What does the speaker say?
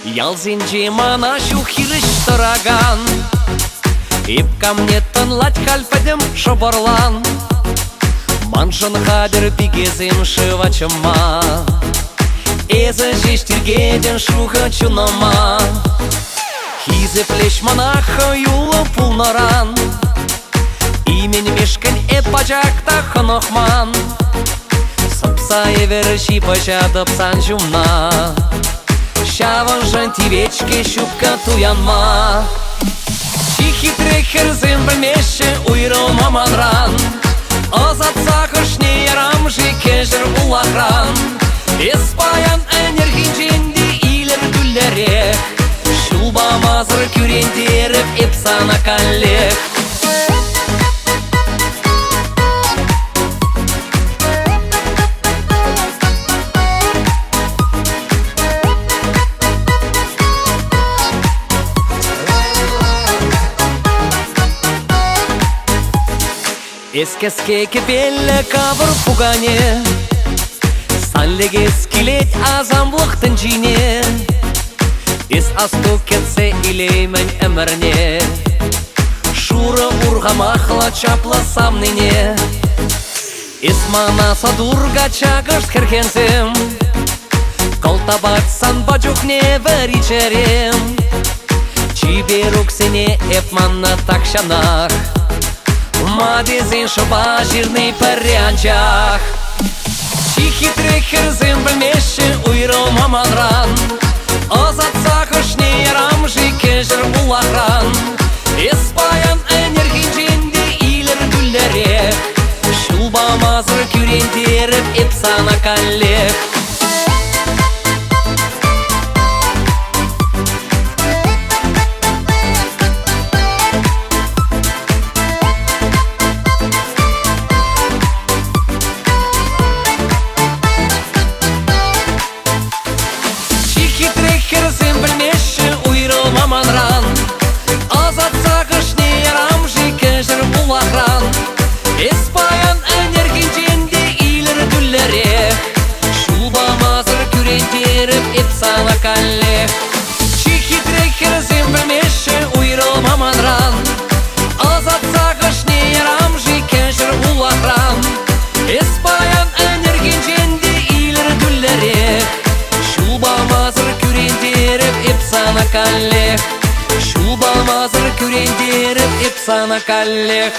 Ялзинчи мана шухирыш тораган, Ипка мне тонлать хальфадем шоборлан. Маншон хадер пигезим шивачама, Эза жештергеден шуха чунома. Хизе плещ монаха юла пулноран, Имен мешкан эпачакта хонохман. Сапса эверши пачатып санчумна, Шаван жантивечке шубка туянма. Чихитрек херзем бельмеше уйром аманран, Азат сахашне ярам жикежер улахран. Испаян энергинченди илер гүллере, Шулба мазыр күрендеріп эпсана каллех. Эскеске кепелле кабыр пугане, Санлеге скелет азамлықтың жине. Эс асту кетсе илеймен әмірне, Шуры урғамақла чапла самныне. Эс мана садурга чагыш керхенсем, Колтабат сан бачухне веричерем. Чиберук сене эпманна такшанах, Мадезин шоба жирный парянчах. Чихитрек херзем бельмеше уйром аманран, Азат сахашне ярам жикежер улахран. Испаян энергинченде илер гүллере, Шулба мазыр күрендеріп эпсана каллех. Испаян энергинченде илер гүллере, Шулба мазыр күрендеріп эпсана каллех. Чихитрек херзем бельмеше уйром аманран, Азат сахашне ярам жикежер улахран. Испаян энергинченде илер гүллере, Шулба мазыр күрендеріп эпсана каллех. Шулба мазыр күрендеріп эпсана каллех.